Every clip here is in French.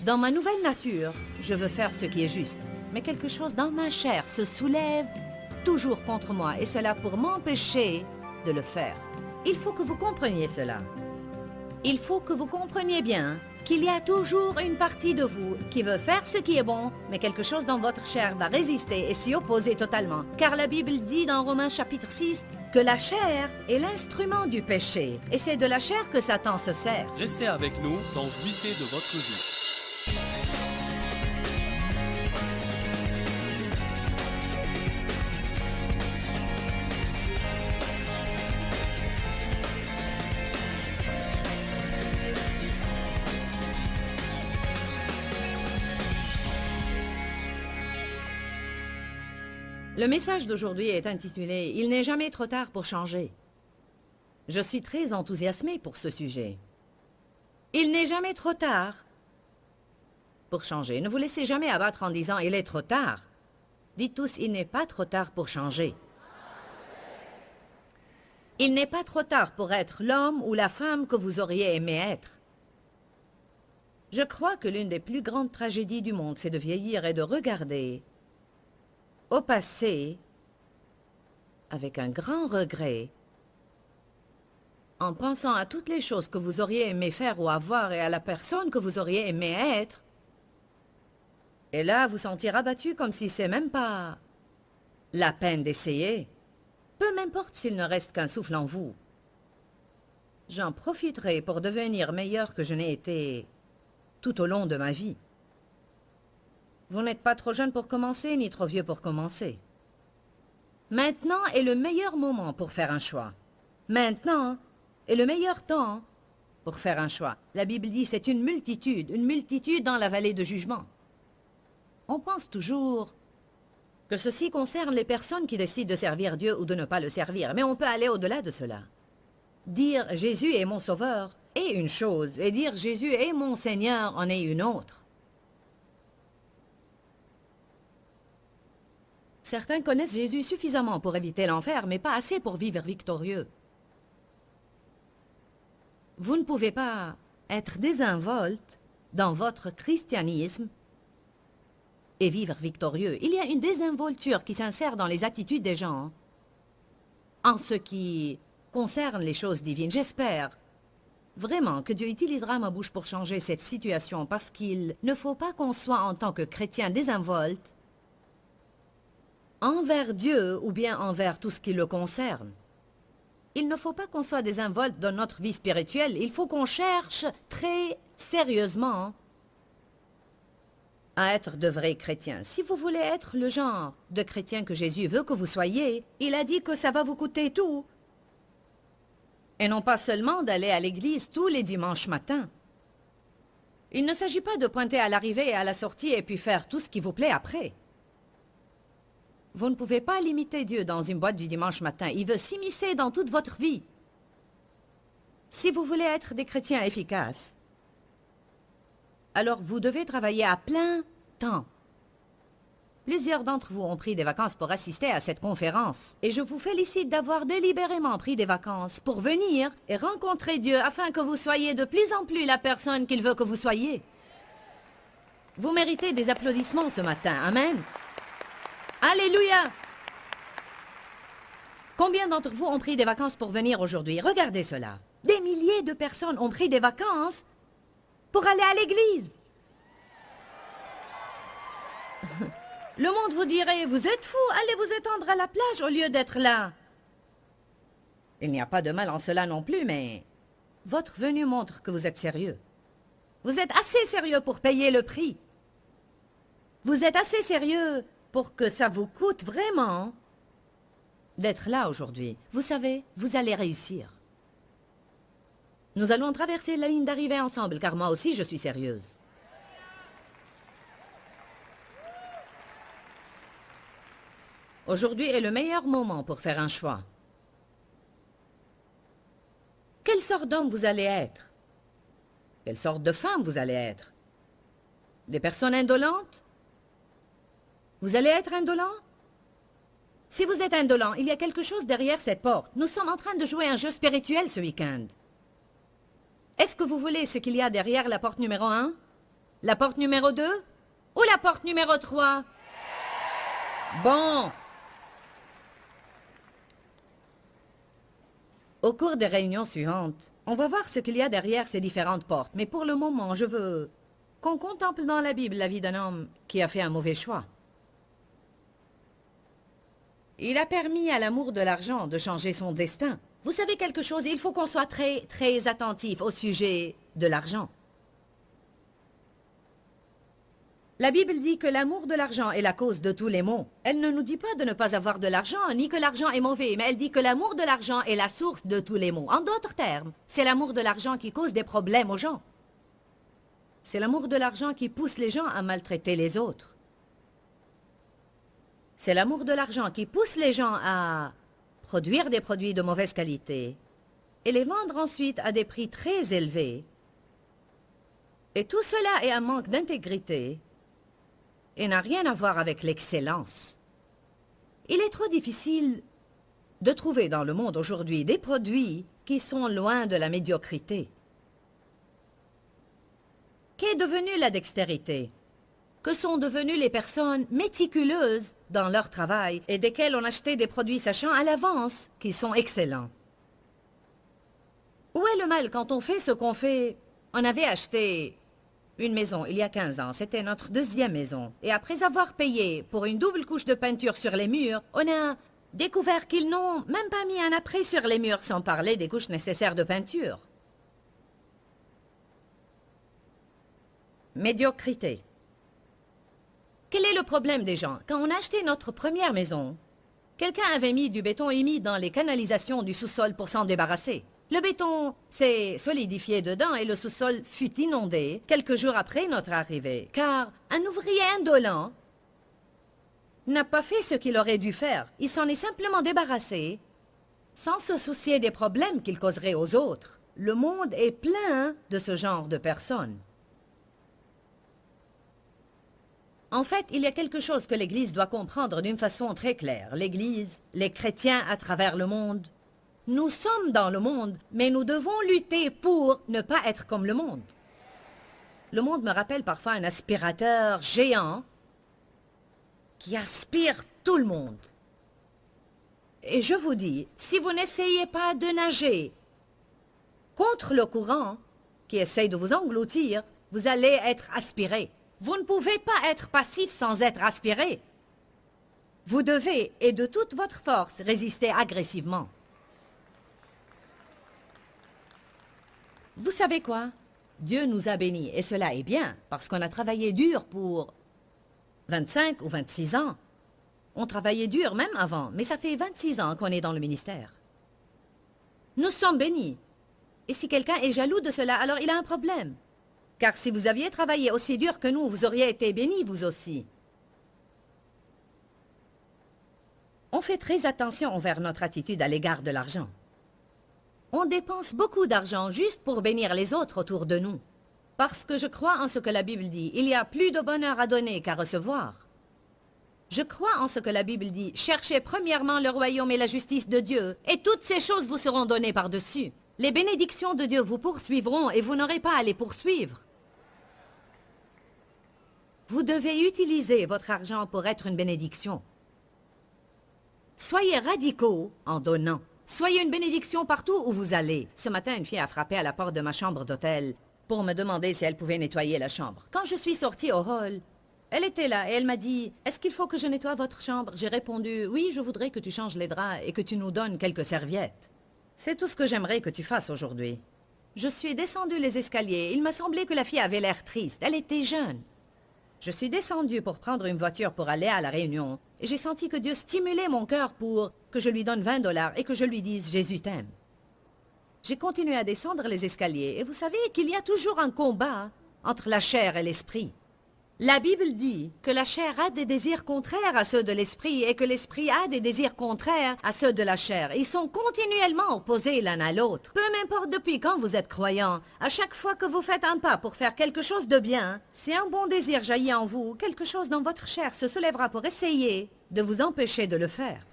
Dans ma nouvelle nature, je veux faire ce qui est juste. Mais quelque chose dans ma chair se soulève toujours contre moi, et cela pour m'empêcher de le faire. Il faut que vous compreniez cela. Il faut que vous compreniez bien qu'il y a toujours une partie de vous qui veut faire ce qui est bon, mais quelque chose dans votre chair va résister et s'y opposer totalement. Car la Bible dit dans Romains chapitre 6 que la chair est l'instrument du péché. Et c'est de la chair que Satan se sert. Restez avec nous dans Jouissez de votre vie. Le message d'aujourd'hui est intitulé « Il n'est jamais trop tard pour changer ». Je suis très enthousiasmée pour ce sujet. Il n'est jamais trop tard pour changer. Ne vous laissez jamais abattre en disant « Il est trop tard ». Dites tous « Il n'est pas trop tard pour changer ». Il n'est pas trop tard pour être l'homme ou la femme que vous auriez aimé être. Je crois que l'une des plus grandes tragédies du monde, c'est de vieillir et de regarder au passé, avec un grand regret, en pensant à toutes les choses que vous auriez aimé faire ou avoir et à la personne que vous auriez aimé être, et là vous sentir abattu comme si c'est même pas la peine d'essayer, peu m'importe s'il ne reste qu'un souffle en vous. J'en profiterai pour devenir meilleur que je n'ai été tout au long de ma vie. Vous n'êtes pas trop jeune pour commencer, ni trop vieux pour commencer. Maintenant est le meilleur moment pour faire un choix. Maintenant est le meilleur temps pour faire un choix. La Bible dit c'est une multitude dans la vallée de jugement. On pense toujours que ceci concerne les personnes qui décident de servir Dieu ou de ne pas le servir, mais on peut aller au-delà de cela. Dire « Jésus est mon sauveur » est une chose, et dire « Jésus est mon Seigneur » en est une autre. Certains connaissent Jésus suffisamment pour éviter l'enfer, mais pas assez pour vivre victorieux. Vous ne pouvez pas être désinvolte dans votre christianisme et vivre victorieux. Il y a une désinvolture qui s'insère dans les attitudes des gens en ce qui concerne les choses divines. J'espère vraiment que Dieu utilisera ma bouche pour changer cette situation, parce qu'il ne faut pas qu'on soit en tant que chrétien désinvolte envers Dieu ou bien envers tout ce qui le concerne. Il ne faut pas qu'on soit désinvolte dans notre vie spirituelle. Il faut qu'on cherche très sérieusement à être de vrais chrétiens. Si vous voulez être le genre de chrétien que Jésus veut que vous soyez, il a dit que ça va vous coûter tout. Et non pas seulement d'aller à l'église tous les dimanches matins. Il ne s'agit pas de pointer à l'arrivée et à la sortie et puis faire tout ce qui vous plaît après. Vous ne pouvez pas limiter Dieu dans une boîte du dimanche matin. Il veut s'immiscer dans toute votre vie. Si vous voulez être des chrétiens efficaces, alors vous devez travailler à plein temps. Plusieurs d'entre vous ont pris des vacances pour assister à cette conférence. Et je vous félicite d'avoir délibérément pris des vacances pour venir et rencontrer Dieu afin que vous soyez de plus en plus la personne qu'il veut que vous soyez. Vous méritez des applaudissements ce matin. Amen. Alléluia! Combien d'entre vous ont pris des vacances pour venir aujourd'hui? Regardez cela. Des milliers de personnes ont pris des vacances pour aller à l'église. Le monde vous dirait, vous êtes fous, allez vous étendre à la plage au lieu d'être là. Il n'y a pas de mal en cela non plus, mais votre venue montre que vous êtes sérieux. Vous êtes assez sérieux pour payer le prix. Vous êtes assez sérieux pour que ça vous coûte vraiment d'être là aujourd'hui. Vous savez, vous allez réussir. Nous allons traverser la ligne d'arrivée ensemble, car moi aussi je suis sérieuse. Aujourd'hui est le meilleur moment pour faire un choix. Quelle sorte d'homme vous allez être? Quelle sorte de femme vous allez être? Des personnes indolentes? Vous allez être indolent? Si vous êtes indolent, il y a quelque chose derrière cette porte. Nous sommes en train de jouer un jeu spirituel ce week-end. Est-ce que vous voulez ce qu'il y a derrière la porte numéro 1? La porte numéro 2 ou la porte numéro 3? Bon. Au cours des réunions suivantes, on va voir ce qu'il y a derrière ces différentes portes. Mais pour le moment, je veux qu'on contemple dans la Bible la vie d'un homme qui a fait un mauvais choix. Il a permis à l'amour de l'argent de changer son destin. Vous savez quelque chose, il faut qu'on soit très attentif au sujet de l'argent. La Bible dit que l'amour de l'argent est la cause de tous les maux. Elle ne nous dit pas de ne pas avoir de l'argent, ni que l'argent est mauvais, mais elle dit que l'amour de l'argent est la source de tous les maux. En d'autres termes, c'est l'amour de l'argent qui cause des problèmes aux gens. C'est l'amour de l'argent qui pousse les gens à maltraiter les autres. C'est l'amour de l'argent qui pousse les gens à produire des produits de mauvaise qualité et les vendre ensuite à des prix très élevés. Et tout cela est un manque d'intégrité et n'a rien à voir avec l'excellence. Il est trop difficile de trouver dans le monde aujourd'hui des produits qui sont loin de la médiocrité. Qu'est devenue la dextérité? Que sont devenues les personnes méticuleuses dans leur travail et desquelles on achetait des produits sachant à l'avance qu'ils sont excellents? Où est le mal quand on fait ce qu'on fait? On avait acheté une maison il y a 15 ans, c'était notre deuxième maison. Et après avoir payé pour une double couche de peinture sur les murs, on a découvert qu'ils n'ont même pas mis un après sur les murs, sans parler des couches nécessaires de peinture. Médiocrité. Quel est le problème des gens? Quand on a acheté notre première maison, quelqu'un avait mis du béton humide dans les canalisations du sous-sol pour s'en débarrasser. Le béton s'est solidifié dedans et le sous-sol fut inondé quelques jours après notre arrivée, car un ouvrier indolent n'a pas fait ce qu'il aurait dû faire. Il s'en est simplement débarrassé sans se soucier des problèmes qu'il causerait aux autres. Le monde est plein de ce genre de personnes. En fait, il y a quelque chose que l'Église doit comprendre d'une façon très claire. L'Église, les chrétiens à travers le monde, nous sommes dans le monde, mais nous devons lutter pour ne pas être comme le monde. Le monde me rappelle parfois un aspirateur géant qui aspire tout le monde. Et je vous dis, si vous n'essayez pas de nager contre le courant qui essaye de vous engloutir, vous allez être aspiré. Vous ne pouvez pas être passif sans être aspiré. Vous devez, et de toute votre force, résister agressivement. Vous savez quoi? Dieu nous a bénis, et cela est bien, parce qu'on a travaillé dur pour 25 ou 26 ans. On travaillait dur même avant, mais ça fait 26 ans qu'on est dans le ministère. Nous sommes bénis. Et si quelqu'un est jaloux de cela, alors il a un problème. Car si vous aviez travaillé aussi dur que nous, vous auriez été bénis vous aussi. On fait très attention envers notre attitude à l'égard de l'argent. On dépense beaucoup d'argent juste pour bénir les autres autour de nous. Parce que je crois en ce que la Bible dit, il y a plus de bonheur à donner qu'à recevoir. Je crois en ce que la Bible dit, cherchez premièrement le royaume et la justice de Dieu, et toutes ces choses vous seront données par-dessus. Les bénédictions de Dieu vous poursuivront et vous n'aurez pas à les poursuivre. Vous devez utiliser votre argent pour être une bénédiction. Soyez radicaux en donnant. Soyez une bénédiction partout où vous allez. Ce matin, une fille a frappé à la porte de ma chambre d'hôtel pour me demander si elle pouvait nettoyer la chambre. Quand je suis sortie au hall, elle était là et elle m'a dit « Est-ce qu'il faut que je nettoie votre chambre ?» J'ai répondu « Oui, je voudrais que tu changes les draps et que tu nous donnes quelques serviettes. » C'est tout ce que j'aimerais que tu fasses aujourd'hui. Je suis descendue les escaliers. Il m'a semblé que la fille avait l'air triste. Elle était jeune. Je suis descendue pour prendre une voiture pour aller à la réunion et j'ai senti que Dieu stimulait mon cœur pour que je lui donne 20 $ et que je lui dise « Jésus t'aime ». J'ai continué à descendre les escaliers et vous savez qu'il y a toujours un combat entre la chair et l'esprit. La Bible dit que la chair a des désirs contraires à ceux de l'esprit et que l'esprit a des désirs contraires à ceux de la chair. Ils sont continuellement opposés l'un à l'autre. Peu m'importe depuis quand vous êtes croyant, à chaque fois que vous faites un pas pour faire quelque chose de bien, si un bon désir jaillit en vous, quelque chose dans votre chair se soulèvera pour essayer de vous empêcher de le faire.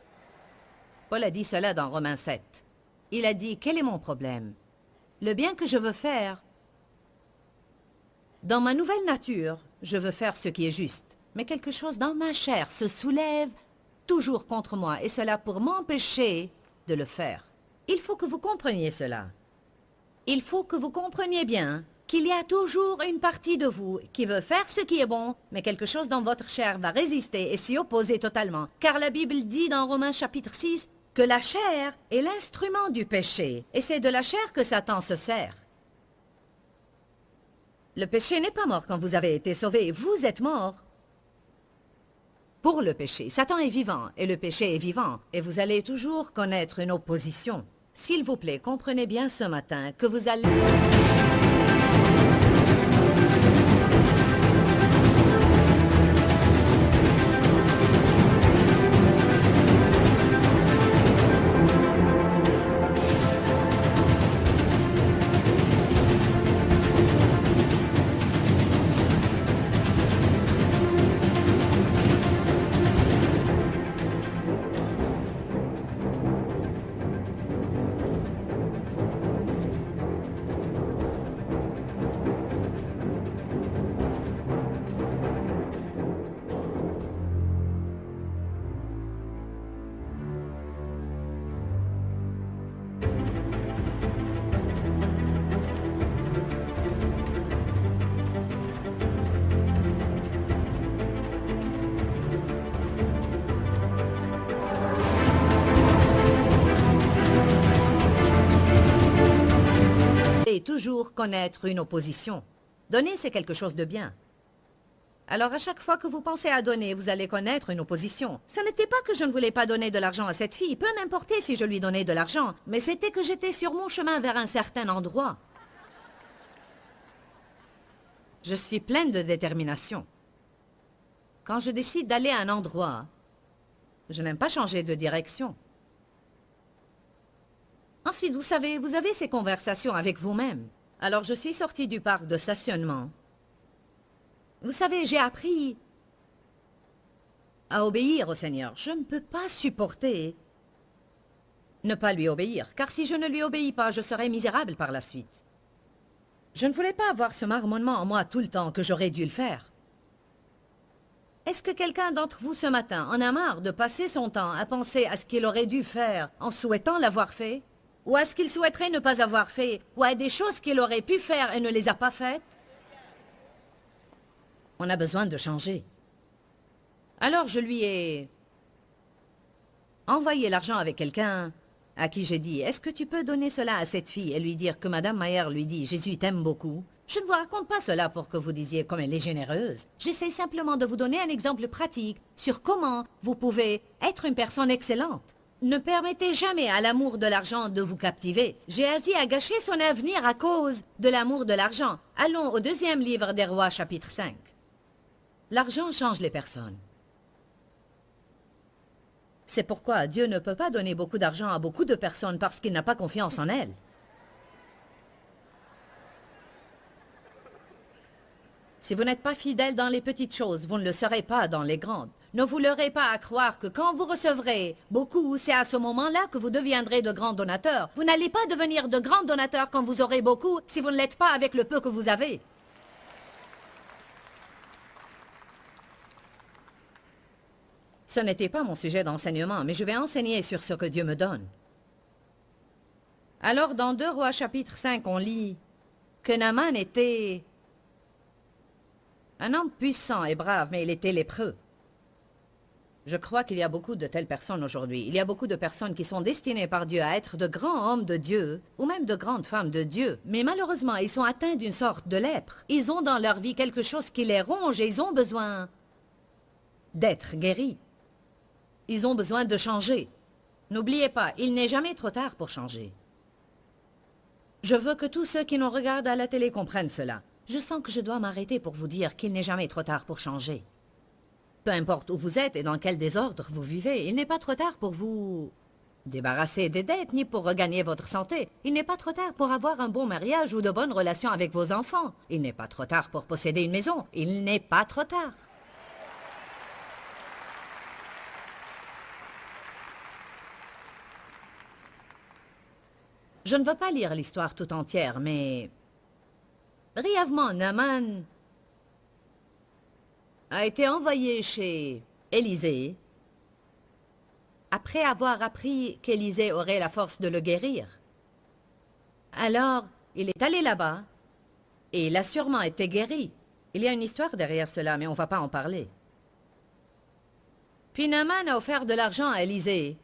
Paul a dit cela dans Romains 7. Il a dit « Quel est mon problème? Le bien que je veux faire, Dans ma nouvelle nature, je veux faire ce qui est juste, mais quelque chose dans ma chair se soulève toujours contre moi, et cela pour m'empêcher de le faire. Il faut que vous compreniez cela. Il faut que vous compreniez bien qu'il y a toujours une partie de vous qui veut faire ce qui est bon, mais quelque chose dans votre chair va résister et s'y opposer totalement. Car la Bible dit dans Romains chapitre 6 que la chair est l'instrument du péché, et c'est de la chair que Satan se sert. Le péché n'est pas mort quand vous avez été sauvés, vous êtes mort pour le péché. Satan est vivant et le péché est vivant, et vous allez toujours connaître une opposition. S'il vous plaît, comprenez bien ce matin que vous allez... Et toujours connaître une opposition. Donner, c'est quelque chose de bien. Alors à chaque fois que vous pensez à donner, vous allez connaître une opposition. Ce n'était pas que je ne voulais pas donner de l'argent à cette fille, peu m'importer si je lui donnais de l'argent, mais c'était que j'étais sur mon chemin vers un certain endroit. Je suis pleine de détermination. Quand je décide d'aller à un endroit, je n'aime pas changer de direction. Ensuite, vous savez, vous avez ces conversations avec vous-même. Alors, je suis sortie du parc de stationnement. Vous savez, j'ai appris à obéir au Seigneur. Je ne peux pas supporter ne pas lui obéir, car si je ne lui obéis pas, je serai misérable par la suite. Je ne voulais pas avoir ce marmonnement en moi tout le temps que j'aurais dû le faire. Est-ce que quelqu'un d'entre vous ce matin en a marre de passer son temps à penser à ce qu'il aurait dû faire en souhaitant l'avoir fait? Ou à ce qu'il souhaiterait ne pas avoir fait, ou à des choses qu'il aurait pu faire et ne les a pas faites? On a besoin de changer. Alors je lui ai envoyé l'argent avec quelqu'un à qui j'ai dit « Est-ce que tu peux donner cela à cette fille ?» et lui dire que Madame Mayer lui dit « Jésus t'aime beaucoup ». Je ne vous raconte pas cela pour que vous disiez comme elle est généreuse. J'essaie simplement de vous donner un exemple pratique sur comment vous pouvez être une personne excellente. Ne permettez jamais à l'amour de l'argent de vous captiver. Géasi a gâché son avenir à cause de l'amour de l'argent. Allons au 2e livre des Rois, chapitre 5. L'argent change les personnes. C'est pourquoi Dieu ne peut pas donner beaucoup d'argent à beaucoup de personnes parce qu'il n'a pas confiance en elles. Si vous n'êtes pas fidèle dans les petites choses, vous ne le serez pas dans les grandes. Ne vous leurrez pas à croire que quand vous recevrez beaucoup, c'est à ce moment-là que vous deviendrez de grands donateurs. Vous n'allez pas devenir de grands donateurs quand vous aurez beaucoup si vous ne l'êtes pas avec le peu que vous avez. Ce n'était pas mon sujet d'enseignement, mais je vais enseigner sur ce que Dieu me donne. Alors, dans 2 Rois chapitre 5, on lit que Naaman était un homme puissant et brave, mais il était lépreux. Je crois qu'il y a beaucoup de telles personnes aujourd'hui. Il y a beaucoup de personnes qui sont destinées par Dieu à être de grands hommes de Dieu, ou même de grandes femmes de Dieu. Mais malheureusement, ils sont atteints d'une sorte de lèpre. Ils ont dans leur vie quelque chose qui les ronge et ils ont besoin d'être guéris. Ils ont besoin de changer. N'oubliez pas, il n'est jamais trop tard pour changer. Je veux que tous ceux qui nous regardent à la télé comprennent cela. Je sens que je dois m'arrêter pour vous dire qu'il n'est jamais trop tard pour changer. Peu importe où vous êtes et dans quel désordre vous vivez, il n'est pas trop tard pour vous débarrasser des dettes ni pour regagner votre santé. Il n'est pas trop tard pour avoir un bon mariage ou de bonnes relations avec vos enfants. Il n'est pas trop tard pour posséder une maison. Il n'est pas trop tard. Je ne veux pas lire l'histoire tout entière, mais brièvement, Naaman a été envoyé chez Élisée après avoir appris qu'Élisée aurait la force de le guérir. Alors, il est allé là-bas et il a sûrement été guéri. Il y a une histoire derrière cela, mais on ne va pas en parler. Puis Naaman a offert de l'argent à Élisée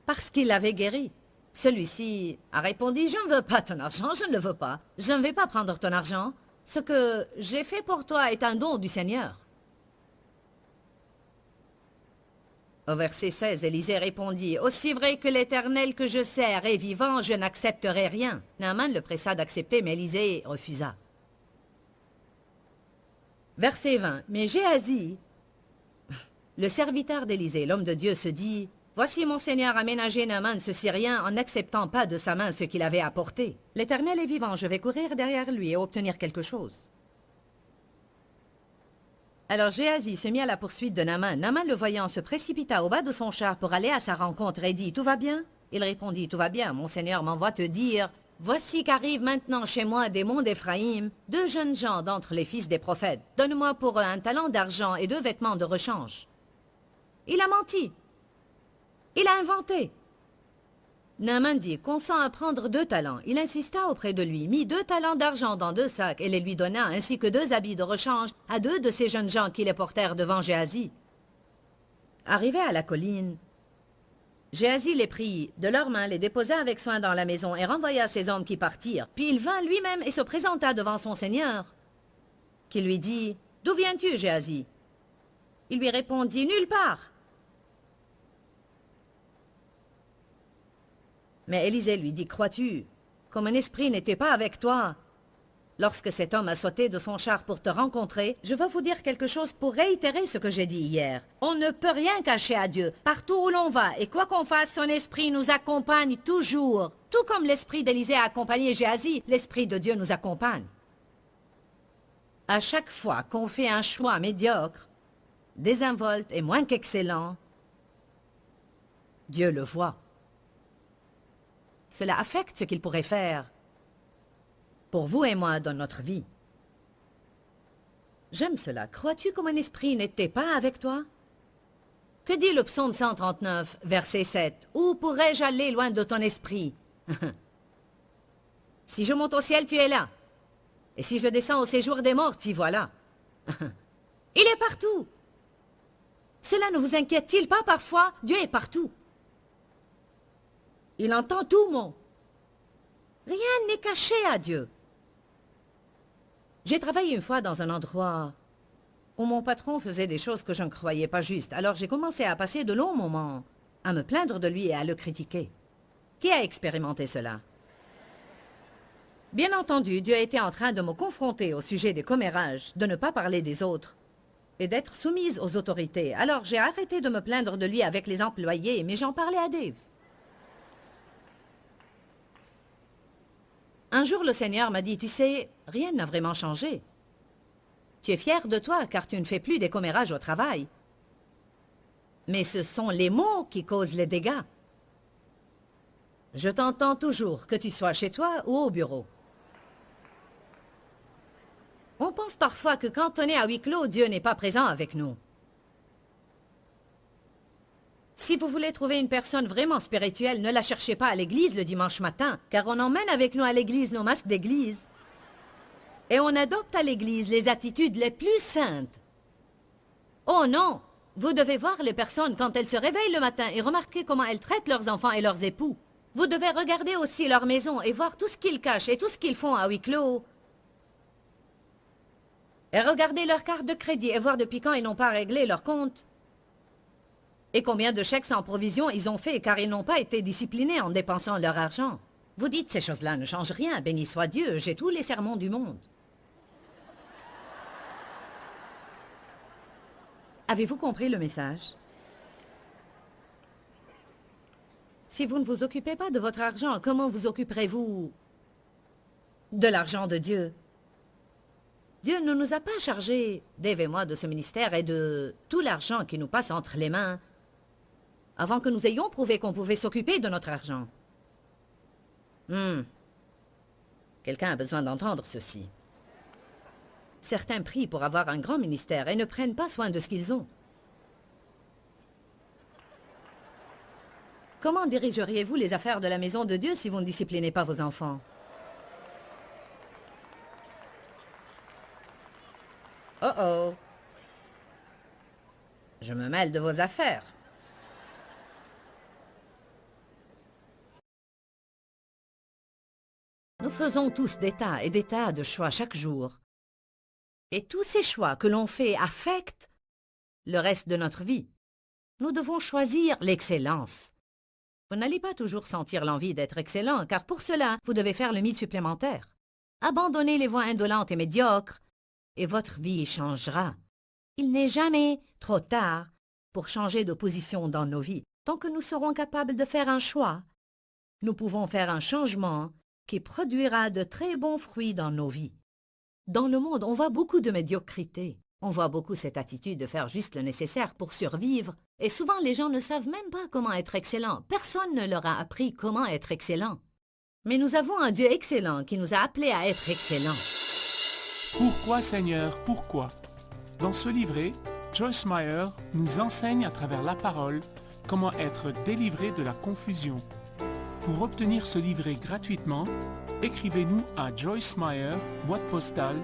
parce qu'il l'avait guéri. Celui-ci a répondu, « Je ne veux pas ton argent, je ne le veux pas. Je ne vais pas prendre ton argent. Ce que j'ai fait pour toi est un don du Seigneur. » Au verset 16, Élisée répondit, « Aussi vrai que l'Éternel que je sers est vivant, je n'accepterai rien. » Naaman le pressa d'accepter, mais Élisée refusa. Verset 20, « Mais Géasi, le serviteur d'Élisée, l'homme de Dieu, se dit, « Voici mon Seigneur a ménagé Naaman ce Syrien en n'acceptant pas de sa main ce qu'il avait apporté. L'Éternel est vivant, je vais courir derrière lui et obtenir quelque chose. » Alors Géasi se mit à la poursuite de Naaman. Naaman, le voyant, se précipita au bas de son char pour aller à sa rencontre et dit, « Tout va bien ?» Il répondit, « Tout va bien, mon Seigneur m'envoie te dire, voici qu'arrivent maintenant chez moi des monts d'Éphraïm, 2 jeunes gens d'entre les fils des prophètes. Donne-moi pour eux un talent d'argent et 2 vêtements de rechange. » Il a menti. Il a inventé. Naaman dit, consent à prendre 2 talents. Il insista auprès de lui, mit 2 talents d'argent dans 2 sacs et les lui donna, ainsi que 2 habits de rechange à 2 de ces jeunes gens qui les portèrent devant Géasi. Arrivé à la colline, Géasi les prit de leurs mains, les déposa avec soin dans la maison et renvoya ses hommes qui partirent. Puis il vint lui-même et se présenta devant son seigneur, qui lui dit, « D'où viens-tu, Géasi ?» Il lui répondit, « Nulle part. » Mais Élisée lui dit, « Crois-tu, comme mon esprit n'était pas avec toi, lorsque cet homme a sauté de son char pour te rencontrer, je veux vous dire quelque chose pour réitérer ce que j'ai dit hier. On ne peut rien cacher à Dieu. Partout où l'on va, et quoi qu'on fasse, son esprit nous accompagne toujours. Tout comme l'esprit d'Élisée a accompagné Géasi, l'esprit de Dieu nous accompagne. À chaque fois qu'on fait un choix médiocre, désinvolte et moins qu'excellent, Dieu le voit. Cela affecte ce qu'il pourrait faire pour vous et moi dans notre vie. J'aime cela. Crois-tu que mon esprit n'était pas avec toi? Que dit le psaume 139, verset 7? Où pourrais-je aller loin de ton esprit? Si je monte au ciel, tu es là. Et si je descends au séjour des morts, t'y voilà. Il est partout. Cela ne vous inquiète-t-il pas parfois? Dieu est partout. Il entend tout mot. Rien n'est caché à Dieu. J'ai travaillé une fois dans un endroit où mon patron faisait des choses que je ne croyais pas justes. Alors j'ai commencé à passer de longs moments à me plaindre de lui et à le critiquer. Qui a expérimenté cela? Bien entendu, Dieu était en train de me confronter au sujet des commérages, de ne pas parler des autres et d'être soumise aux autorités. Alors j'ai arrêté de me plaindre de lui avec les employés, mais j'en parlais à Dave. Un jour, le Seigneur m'a dit, « Tu sais, rien n'a vraiment changé. Tu es fier de toi car tu ne fais plus des commérages au travail. Mais ce sont les mots qui causent les dégâts. Je t'entends toujours, que tu sois chez toi ou au bureau. » On pense parfois que quand on est à huis clos, Dieu n'est pas présent avec nous. Si vous voulez trouver une personne vraiment spirituelle, ne la cherchez pas à l'église le dimanche matin, car on emmène avec nous à l'église nos masques d'église et on adopte à l'église les attitudes les plus saintes. Oh non! Vous devez voir les personnes quand elles se réveillent le matin et remarquer comment elles traitent leurs enfants et leurs époux. Vous devez regarder aussi leur maison et voir tout ce qu'ils cachent et tout ce qu'ils font à huis clos. Et regarder leur carte de crédit et voir depuis quand ils n'ont pas réglé leur compte. Et combien de chèques sans provision ils ont fait car ils n'ont pas été disciplinés en dépensant leur argent. Vous dites, ces choses-là ne changent rien, béni soit Dieu, j'ai tous les sermons du monde. Avez-vous compris le message? Si vous ne vous occupez pas de votre argent, comment vous occuperez-vous de l'argent de Dieu? Dieu ne nous a pas chargés, Dave et moi, de ce ministère et de tout l'argent qui nous passe entre les mains, avant que nous ayons prouvé qu'on pouvait s'occuper de notre argent. Quelqu'un a besoin d'entendre ceci. Certains prient pour avoir un grand ministère et ne prennent pas soin de ce qu'ils ont. Comment dirigeriez-vous les affaires de la maison de Dieu si vous ne disciplinez pas vos enfants? Oh oh! Je me mêle de vos affaires. Nous faisons tous des tas et des tas de choix chaque jour. Et tous ces choix que l'on fait affectent le reste de notre vie. Nous devons choisir l'excellence. Vous n'allez pas toujours sentir l'envie d'être excellent, car pour cela, vous devez faire le mille supplémentaire. Abandonnez les voies indolentes et médiocres, et votre vie changera. Il n'est jamais trop tard pour changer de position dans nos vies. Tant que nous serons capables de faire un choix, nous pouvons faire un changement qui produira de très bons fruits dans nos vies. Dans le monde, on voit beaucoup de médiocrité. On voit beaucoup cette attitude de faire juste le nécessaire pour survivre. Et souvent, les gens ne savent même pas comment être excellent. Personne ne leur a appris comment être excellent. Mais nous avons un Dieu excellent qui nous a appelés à être excellents. Pourquoi, Seigneur, pourquoi? Dans ce livret, Joyce Meyer nous enseigne à travers la parole comment être délivré de la confusion. Pour obtenir ce livret gratuitement, écrivez-nous à Joyce Meyer, boîte postale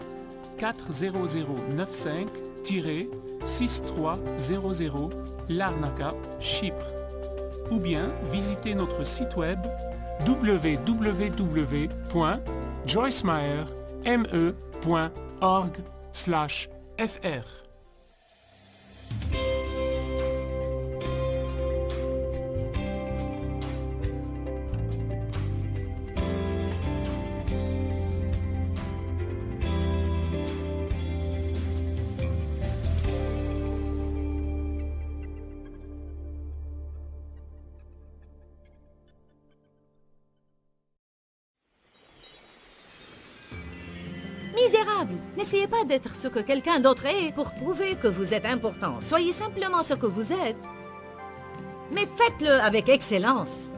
40095-6300 Larnaca, Chypre. Ou bien visitez notre site web www.joycemeyer.org/fr. Misérable, n'essayez pas d'être ce que quelqu'un d'autre est pour prouver que vous êtes important. Soyez simplement ce que vous êtes, mais faites-le avec excellence.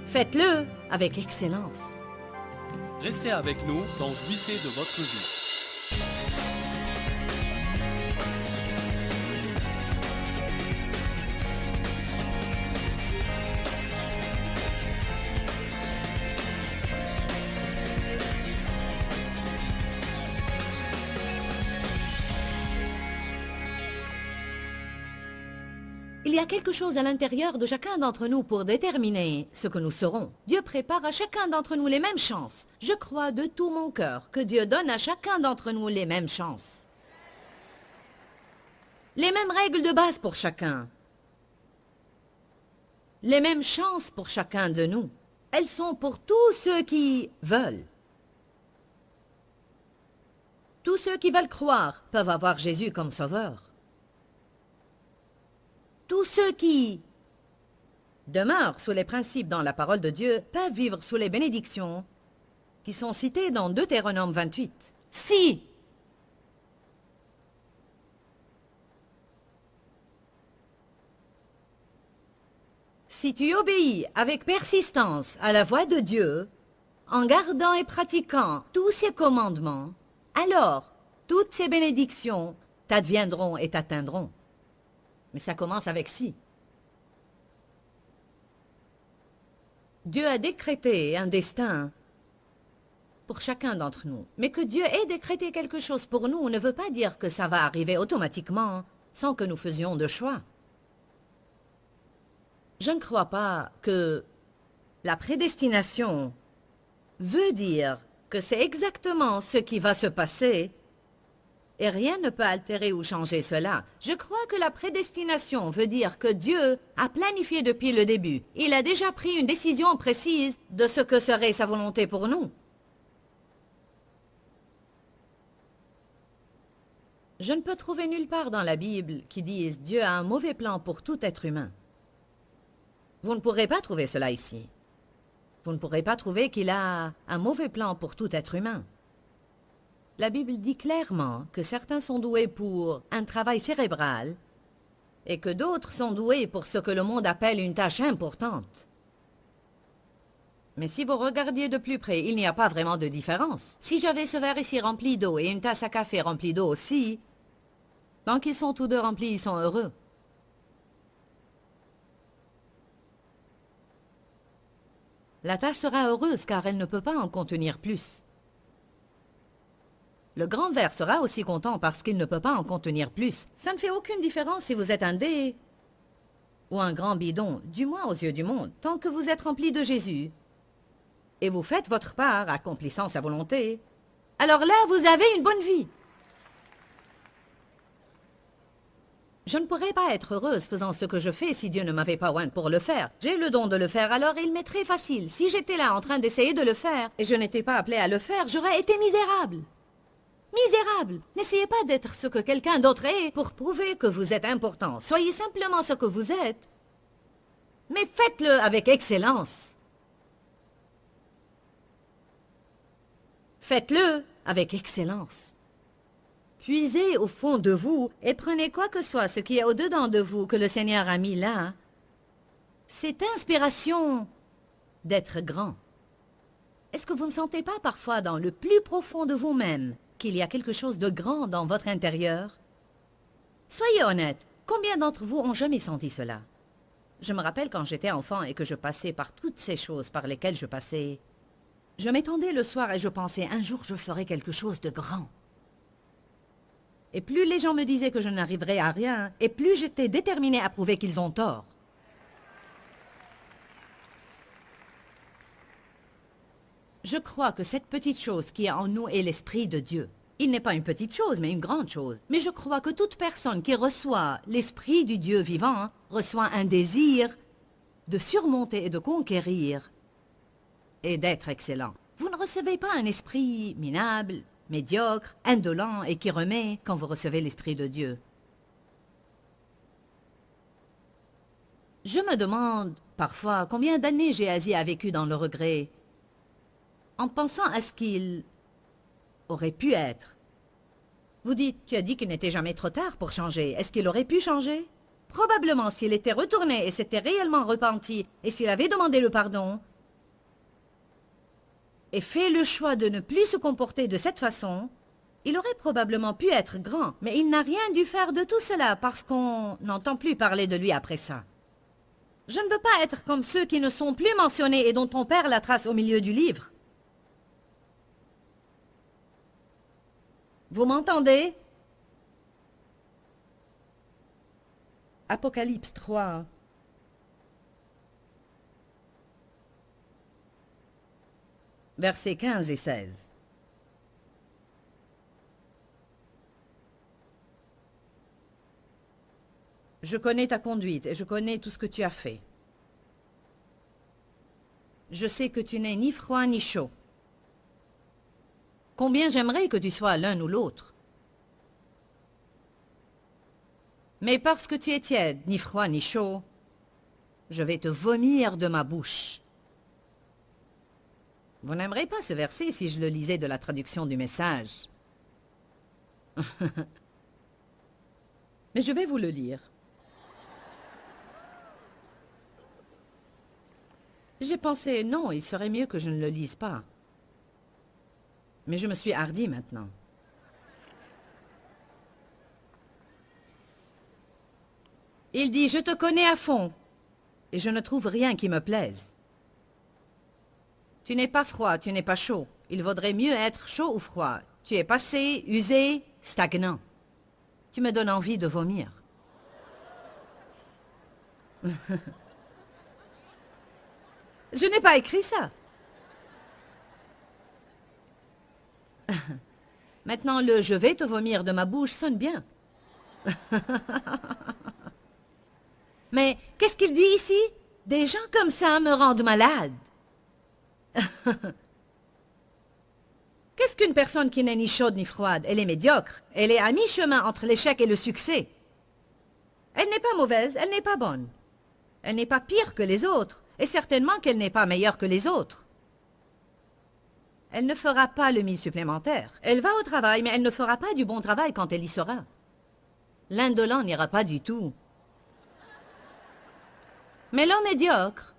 Faites-le avec excellence. Restez avec nous dans Jouissez de votre vie. Il y a quelque chose à l'intérieur de chacun d'entre nous pour déterminer ce que nous serons. Dieu prépare à chacun d'entre nous les mêmes chances. Je crois de tout mon cœur que Dieu donne à chacun d'entre nous les mêmes chances. Les mêmes règles de base pour chacun. Les mêmes chances pour chacun de nous. Elles sont pour tous ceux qui veulent. Tous ceux qui veulent croire peuvent avoir Jésus comme sauveur. Tous ceux qui demeurent sous les principes dans la parole de Dieu peuvent vivre sous les bénédictions qui sont citées dans Deutéronome 28. Si tu obéis avec persistance à la voix de Dieu, en gardant et pratiquant tous ses commandements, alors toutes ces bénédictions t'adviendront et t'atteindront. Mais ça commence avec si. Dieu a décrété un destin pour chacun d'entre nous. Mais que Dieu ait décrété quelque chose pour nous ne veut pas dire que ça va arriver automatiquement, sans que nous faisions de choix. Je ne crois pas que la prédestination veut dire que c'est exactement ce qui va se passer et rien ne peut altérer ou changer cela. Je crois que la prédestination veut dire que Dieu a planifié depuis le début. Il a déjà pris une décision précise de ce que serait sa volonté pour nous. Je ne peux trouver nulle part dans la Bible qui dise « Dieu a un mauvais plan pour tout être humain ». Vous ne pourrez pas trouver cela ici. Vous ne pourrez pas trouver qu'il a un mauvais plan pour tout être humain. La Bible dit clairement que certains sont doués pour un travail cérébral et que d'autres sont doués pour ce que le monde appelle une tâche importante. Mais si vous regardiez de plus près, il n'y a pas vraiment de différence. Si j'avais ce verre ici rempli d'eau et une tasse à café remplie d'eau aussi, tant qu'ils sont tous deux remplis, ils sont heureux. La tasse sera heureuse car elle ne peut pas en contenir plus. Le grand verre sera aussi content parce qu'il ne peut pas en contenir plus. Ça ne fait aucune différence si vous êtes un dé ou un grand bidon, du moins aux yeux du monde, tant que vous êtes rempli de Jésus et vous faites votre part, accomplissant sa volonté, alors là, vous avez une bonne vie. Je ne pourrais pas être heureuse faisant ce que je fais si Dieu ne m'avait pas oint pour le faire. J'ai le don de le faire, alors il m'est très facile. Si j'étais là en train d'essayer de le faire et je n'étais pas appelée à le faire, j'aurais été misérable. Misérable! N'essayez pas d'être ce que quelqu'un d'autre est pour prouver que vous êtes important. Soyez simplement ce que vous êtes, mais faites-le avec excellence. Faites-le avec excellence. Puisez au fond de vous et prenez quoi que soit ce qui est au-dedans de vous que le Seigneur a mis là. Cette inspiration d'être grand. Est-ce que vous ne sentez pas parfois dans le plus profond de vous-même qu'il y a quelque chose de grand dans votre intérieur? Soyez honnête, combien d'entre vous ont jamais senti cela? Je me rappelle quand j'étais enfant et que je passais par toutes ces choses par lesquelles je passais. Je m'étendais le soir et je pensais, un jour je ferai quelque chose de grand. Et plus les gens me disaient que je n'arriverais à rien, et plus j'étais déterminée à prouver qu'ils ont tort. Je crois que cette petite chose qui est en nous est l'Esprit de Dieu. Il n'est pas une petite chose, mais une grande chose. Mais je crois que toute personne qui reçoit l'Esprit du Dieu vivant reçoit un désir de surmonter et de conquérir et d'être excellent. Vous ne recevez pas un esprit minable, médiocre, indolent et qui remet quand vous recevez l'Esprit de Dieu. Je me demande parfois combien d'années Géasi a vécu dans le regret, en pensant à ce qu'il aurait pu être. Vous dites, tu as dit qu'il n'était jamais trop tard pour changer. Est-ce qu'il aurait pu changer? Probablement s'il était retourné et s'était réellement repenti, et s'il avait demandé le pardon, et fait le choix de ne plus se comporter de cette façon, il aurait probablement pu être grand, mais il n'a rien dû faire de tout cela parce qu'on n'entend plus parler de lui après ça. Je ne veux pas être comme ceux qui ne sont plus mentionnés et dont on perd la trace au milieu du livre. Vous m'entendez? Apocalypse 3. Versets 15 et 16. Je connais ta conduite et je connais tout ce que tu as fait. Je sais que tu n'es ni froid ni chaud. Combien j'aimerais que tu sois l'un ou l'autre. Mais parce que tu es tiède, ni froid ni chaud, je vais te vomir de ma bouche. Vous n'aimerez pas ce verset si je le lisais de la traduction du Message. Mais je vais vous le lire. J'ai pensé, non, il serait mieux que je ne le lise pas. Mais je me suis hardie maintenant. Il dit, je te connais à fond, et je ne trouve rien qui me plaise. Tu n'es pas froid, tu n'es pas chaud. Il vaudrait mieux être chaud ou froid. Tu es passé, usé, stagnant. Tu me donnes envie de vomir. Je n'ai pas écrit ça. Maintenant, le « je vais te vomir » de ma bouche sonne bien. Mais qu'est-ce qu'il dit ici? Des gens comme ça me rendent malade. Qu'est-ce qu'une personne qui n'est ni chaude ni froide? Elle est médiocre. Elle est à mi-chemin entre l'échec et le succès. Elle n'est pas mauvaise, elle n'est pas bonne. Elle n'est pas pire que les autres, et certainement qu'elle n'est pas meilleure que les autres. Elle ne fera pas le 1000 supplémentaire. Elle va au travail, mais elle ne fera pas du bon travail quand elle y sera. L'indolent n'ira pas du tout. Mais l'homme médiocre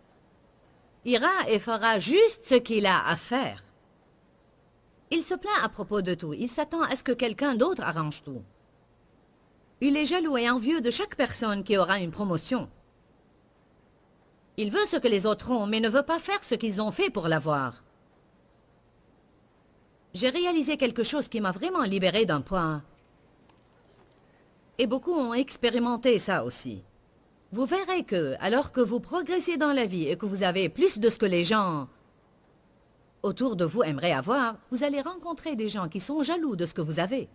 ira et fera juste ce qu'il a à faire. Il se plaint à propos de tout. Il s'attend à ce que quelqu'un d'autre arrange tout. Il est jaloux et envieux de chaque personne qui aura une promotion. Il veut ce que les autres ont, mais ne veut pas faire ce qu'ils ont fait pour l'avoir. J'ai réalisé quelque chose qui m'a vraiment libéré d'un poids. Et beaucoup ont expérimenté ça aussi. Vous verrez que, alors que vous progressez dans la vie et que vous avez plus de ce que les gens autour de vous aimeraient avoir, vous allez rencontrer des gens qui sont jaloux de ce que vous avez.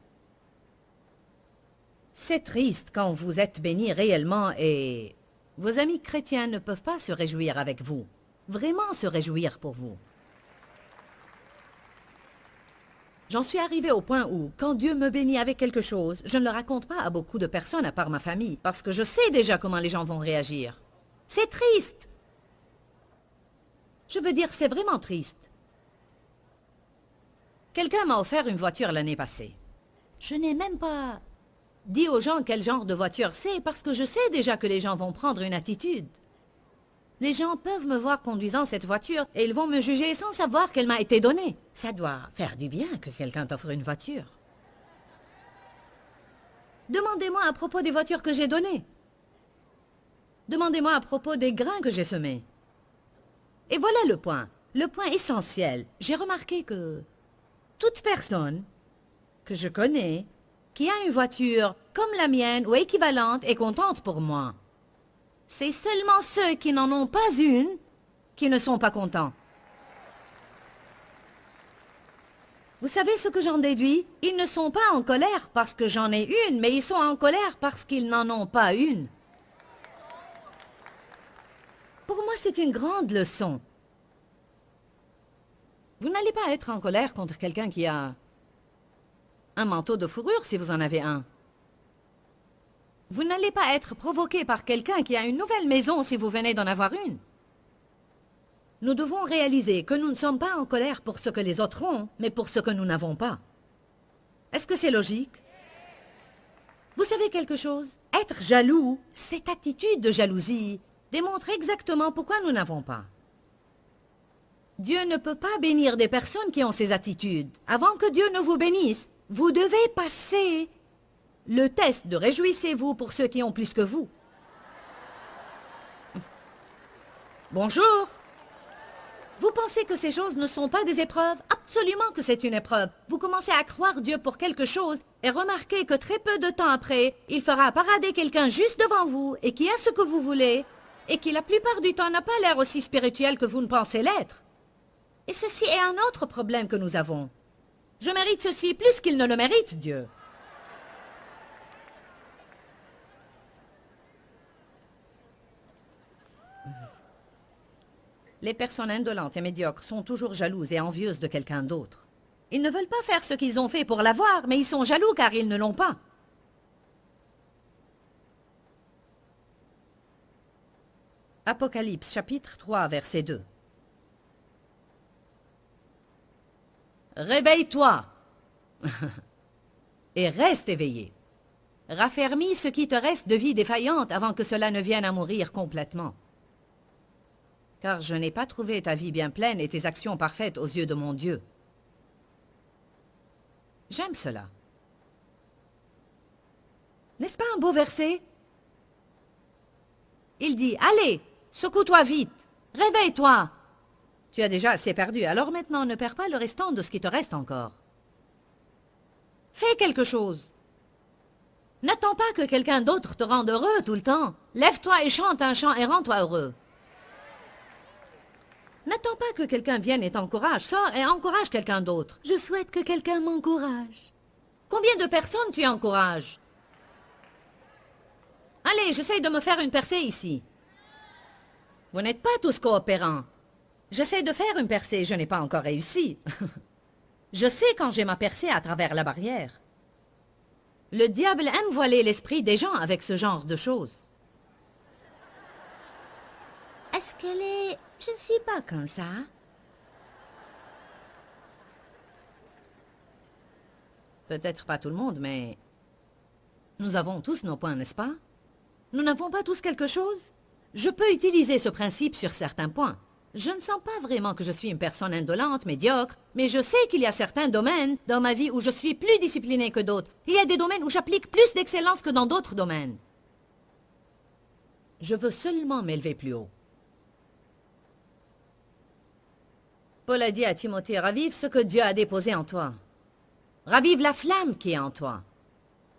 C'est triste quand vous êtes béni réellement et vos amis chrétiens ne peuvent pas se réjouir avec vous. Vraiment se réjouir pour vous. J'en suis arrivée au point où, quand Dieu me bénit avec quelque chose, je ne le raconte pas à beaucoup de personnes à part ma famille, parce que je sais déjà comment les gens vont réagir. C'est triste. Je veux dire, c'est vraiment triste. Quelqu'un m'a offert une voiture l'année passée. Je n'ai même pas dit aux gens quel genre de voiture c'est, parce que je sais déjà que les gens vont prendre une attitude. Les gens peuvent me voir conduisant cette voiture et ils vont me juger sans savoir qu'elle m'a été donnée. Ça doit faire du bien que quelqu'un t'offre une voiture. Demandez-moi à propos des voitures que j'ai données. Demandez-moi à propos des grains que j'ai semés. Et voilà le point essentiel. J'ai remarqué que toute personne que je connais qui a une voiture comme la mienne ou équivalente est contente pour moi. C'est seulement ceux qui n'en ont pas une qui ne sont pas contents. Vous savez ce que j'en déduis? Ils ne sont pas en colère parce que j'en ai une, mais ils sont en colère parce qu'ils n'en ont pas une. Pour moi, c'est une grande leçon. Vous n'allez pas être en colère contre quelqu'un qui a un manteau de fourrure si vous en avez un. Vous n'allez pas être provoqué par quelqu'un qui a une nouvelle maison si vous venez d'en avoir une. Nous devons réaliser que nous ne sommes pas en colère pour ce que les autres ont, mais pour ce que nous n'avons pas. Est-ce que c'est logique? Vous savez quelque chose? Être jaloux, cette attitude de jalousie, démontre exactement pourquoi nous n'avons pas. Dieu ne peut pas bénir des personnes qui ont ces attitudes. Avant que Dieu ne vous bénisse, vous devez passer le test de réjouissez-vous pour ceux qui ont plus que vous. Bonjour. Vous pensez que ces choses ne sont pas des épreuves? Absolument que c'est une épreuve. Vous commencez à croire Dieu pour quelque chose et remarquez que très peu de temps après, il fera parader quelqu'un juste devant vous et qui a ce que vous voulez et qui la plupart du temps n'a pas l'air aussi spirituel que vous ne pensez l'être. Et ceci est un autre problème que nous avons. Je mérite ceci plus qu'il ne le mérite, Dieu. Les personnes indolentes et médiocres sont toujours jalouses et envieuses de quelqu'un d'autre. Ils ne veulent pas faire ce qu'ils ont fait pour l'avoir, mais ils sont jaloux car ils ne l'ont pas. Apocalypse chapitre 3, verset 2. Réveille-toi et reste éveillé. Raffermis ce qui te reste de vie défaillante avant que cela ne vienne à mourir complètement. Car je n'ai pas trouvé ta vie bien pleine et tes actions parfaites aux yeux de mon Dieu. J'aime cela. N'est-ce pas un beau verset? Il dit, allez, secoue-toi vite, réveille-toi, Tu as déjà assez perdu, alors maintenant ne perds pas le restant de ce qui te reste encore. Fais quelque chose. N'attends pas que quelqu'un d'autre te rende heureux tout le temps. Lève-toi et chante un chant et rends-toi heureux. N'attends pas que quelqu'un vienne et t'encourage. Sors et encourage quelqu'un d'autre. Je souhaite que quelqu'un m'encourage. Combien de personnes tu encourages? Allez, j'essaye de me faire une percée ici. Vous n'êtes pas tous coopérants. J'essaie de faire une percée, je n'ai pas encore réussi. Je sais quand j'ai ma percée à travers la barrière. Le diable aime voiler l'esprit des gens avec ce genre de choses. Est-ce qu'elle est... Je ne suis pas comme ça. Peut-être pas tout le monde, mais... Nous avons tous nos points, n'est-ce pas? Nous n'avons pas tous quelque chose? Je peux utiliser ce principe sur certains points. Je ne sens pas vraiment que je suis une personne indolente, médiocre, mais je sais qu'il y a certains domaines dans ma vie où je suis plus disciplinée que d'autres. Il y a des domaines où j'applique plus d'excellence que dans d'autres domaines. Je veux seulement m'élever plus haut. Paul a dit à Timothée, ravive ce que Dieu a déposé en toi. Ravive la flamme qui est en toi.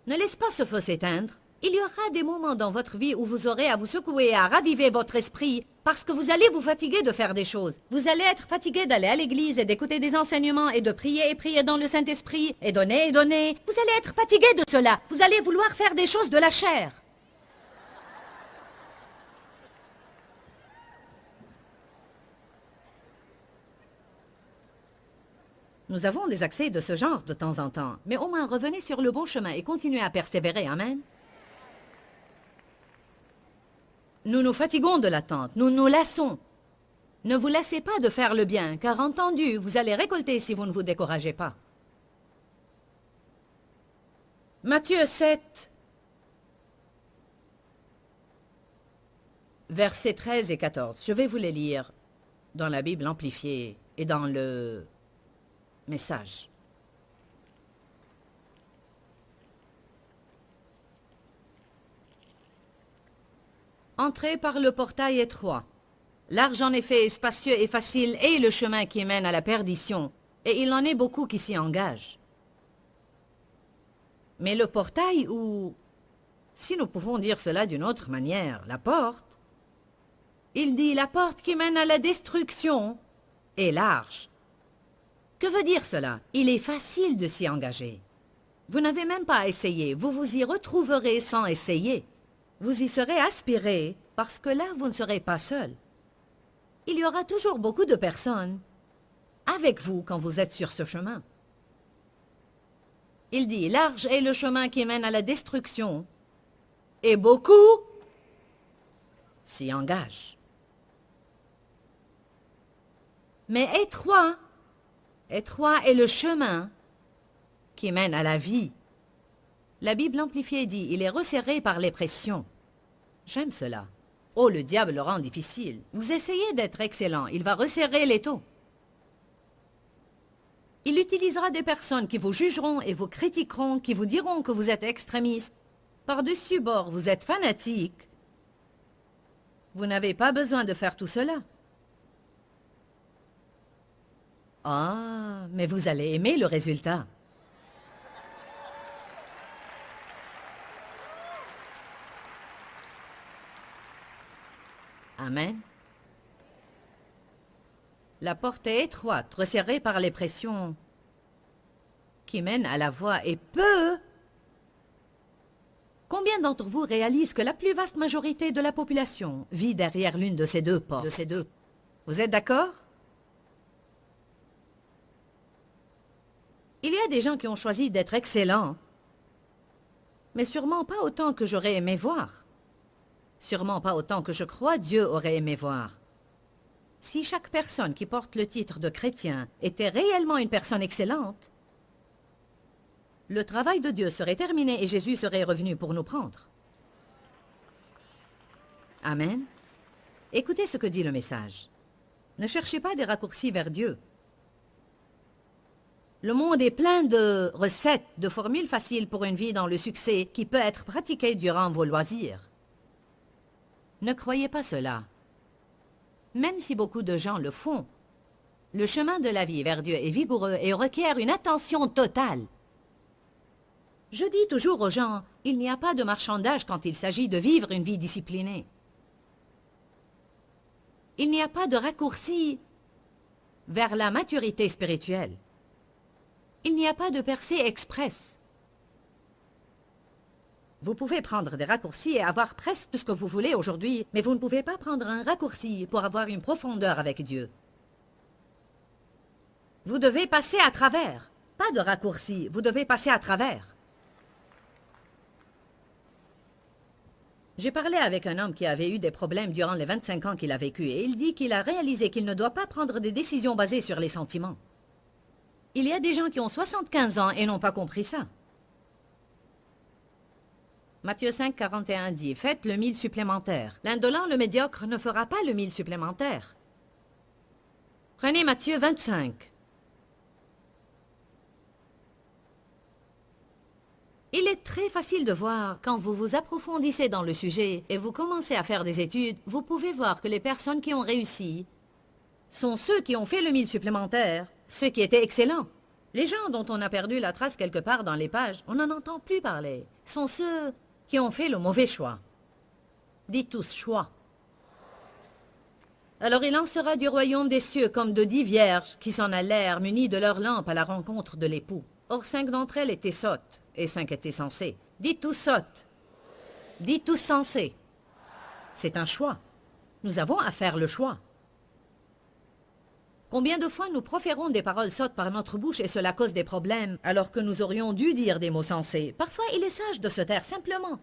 Ne laisse pas ce feu s'éteindre. Il y aura des moments dans votre vie où vous aurez à vous secouer et à raviver votre esprit parce que vous allez vous fatiguer de faire des choses. Vous allez être fatigué d'aller à l'église et d'écouter des enseignements et de prier et prier dans le Saint-Esprit et donner et donner. Vous allez être fatigué de cela. Vous allez vouloir faire des choses de la chair. Nous avons des accès de ce genre de temps en temps, mais au moins revenez sur le bon chemin et continuez à persévérer. Amen. Nous nous fatiguons de l'attente, nous nous lassons. Ne vous lassez pas de faire le bien, car entendu, vous allez récolter si vous ne vous découragez pas. Matthieu 7, versets 13 et 14. Je vais vous les lire dans la Bible amplifiée et dans le message. Entrez par le portail étroit. Large en effet, spacieux et facile est le chemin qui mène à la perdition, et il en est beaucoup qui s'y engagent. Mais le portail ou, si nous pouvons dire cela d'une autre manière, la porte, il dit la porte qui mène à la destruction est large. Que veut dire cela? Il est facile de s'y engager. Vous n'avez même pas à essayer, vous vous y retrouverez sans essayer. Vous y serez aspiré parce que là, vous ne serez pas seul. Il y aura toujours beaucoup de personnes avec vous quand vous êtes sur ce chemin. Il dit, large est le chemin qui mène à la destruction et beaucoup s'y engagent. Mais étroit est le chemin qui mène à la vie. La Bible amplifiée dit, il est resserré par les pressions. J'aime cela. Oh, le diable le rend difficile. Vous essayez d'être excellent, il va resserrer l'étau. Il utilisera des personnes qui vous jugeront et vous critiqueront, qui vous diront que vous êtes extrémiste. Par-dessus bord, vous êtes fanatique. Vous n'avez pas besoin de faire tout cela. Ah, mais vous allez aimer le résultat. Amen. La porte est étroite, resserrée par les pressions qui mènent à la voie et peu. Combien d'entre vous réalisent que la plus vaste majorité de la population vit derrière l'une de ces deux portes? Vous êtes d'accord? Il y a des gens qui ont choisi d'être excellents, mais sûrement pas autant que j'aurais aimé voir. Sûrement pas autant que je crois Dieu aurait aimé voir. Si chaque personne qui porte le titre de chrétien était réellement une personne excellente, le travail de Dieu serait terminé et Jésus serait revenu pour nous prendre. Amen. Écoutez ce que dit le message. Ne cherchez pas des raccourcis vers Dieu. Le monde est plein de recettes, de formules faciles pour une vie dans le succès qui peut être pratiquée durant vos loisirs. Ne croyez pas cela. Même si beaucoup de gens le font, Le chemin de la vie vers Dieu est vigoureux et requiert une attention totale. Je dis toujours aux gens, il n'y a pas de marchandage quand il s'agit de vivre une vie disciplinée. Il n'y a pas de raccourci vers la maturité spirituelle. Il n'y a pas de percée express. Vous pouvez prendre des raccourcis et avoir presque tout ce que vous voulez aujourd'hui, mais vous ne pouvez pas prendre un raccourci pour avoir une profondeur avec Dieu. Vous devez passer à travers. Pas de raccourci, vous devez passer à travers. J'ai parlé avec un homme qui avait eu des problèmes durant les 25 ans qu'il a vécu et il dit qu'il a réalisé qu'il ne doit pas prendre des décisions basées sur les sentiments. Il y a des gens qui ont 75 ans et n'ont pas compris ça. Matthieu 5, 41 dit, faites le 1000 supplémentaire. L'indolent, le médiocre ne fera pas le 1000 supplémentaire. Prenez Matthieu 25. Il est très facile de voir, quand vous vous approfondissez dans le sujet et vous commencez à faire des études, vous pouvez voir que les personnes qui ont réussi sont ceux qui ont fait le 1000 supplémentaire, ceux qui étaient excellents. Les gens dont on a perdu la trace quelque part dans les pages, on n'en entend plus parler, sont ceux qui ont fait le mauvais choix. Dites tous choix. Alors il en sera du royaume des cieux comme de 10 vierges qui s'en allèrent munies de leurs lampes à la rencontre de l'époux. Or 5 d'entre elles étaient sottes, et 5 étaient sensées. Dites tous sottes. Dites tous sensées. C'est un choix. Nous avons à faire le choix. Combien de fois nous proférons des paroles sottes par notre bouche et cela cause des problèmes, alors que nous aurions dû dire des mots sensés. Parfois, il est sage de se taire simplement.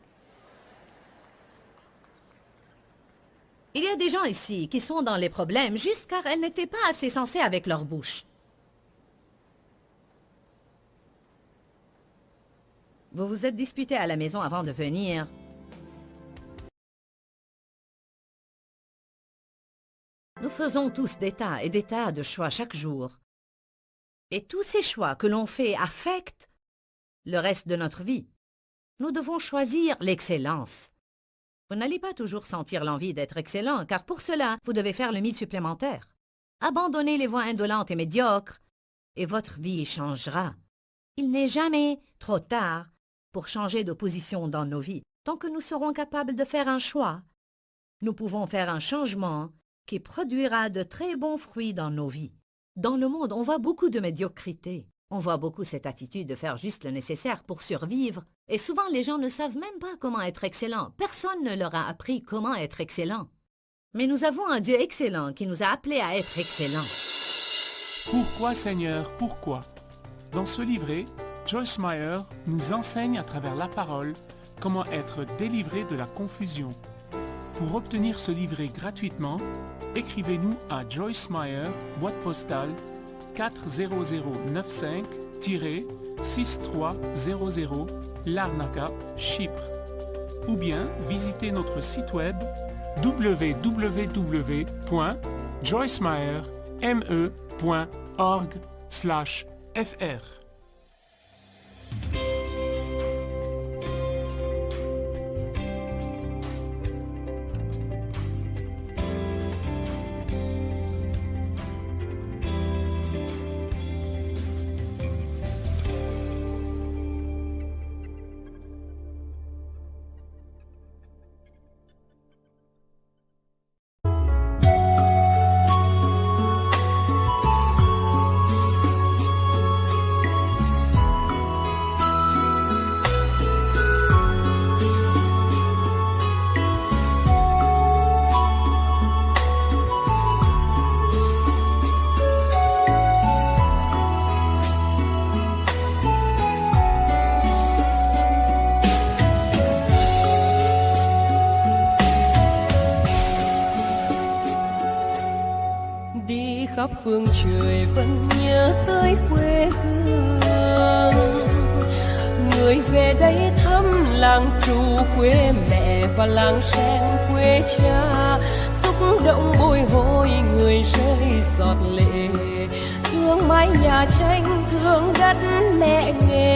Il y a des gens ici qui sont dans les problèmes juste car elles n'étaient pas assez sensées avec leur bouche. Vous vous êtes disputés à la maison avant de venir. Nous faisons tous des tas et des tas de choix chaque jour. Et tous ces choix que l'on fait affectent le reste de notre vie. Nous devons choisir l'excellence. Vous n'allez pas toujours sentir l'envie d'être excellent, car pour cela, vous devez faire le 1000 supplémentaire. Abandonnez les voies indolentes et médiocres, et votre vie changera. Il n'est jamais trop tard pour changer de position dans nos vies. Tant que nous serons capables de faire un choix, nous pouvons faire un changement qui produira de très bons fruits dans nos vies. Dans le monde, on voit beaucoup de médiocrité. On voit beaucoup cette attitude de faire juste le nécessaire pour survivre. Et souvent, les gens ne savent même pas comment être excellent. Personne ne leur a appris comment être excellent. Mais nous avons un Dieu excellent qui nous a appelés à être excellents. Pourquoi, Seigneur, pourquoi? Dans ce livret, Joyce Meyer nous enseigne à travers la parole comment être délivré de la confusion. Pour obtenir ce livret gratuitement, écrivez-nous à Joyce Meyer, boîte postale 40095-6300 Larnaca, Chypre. Ou bien visitez notre site web www.joycemeyer.org/fr. khắp phương trời vẫn nhớ tới quê hương. Người về đây thăm làng trù quê mẹ và làng sen quê cha, xúc động bồi hồi người rơi giọt lệ. Thương mái nhà tranh, thương đất mẹ nghề,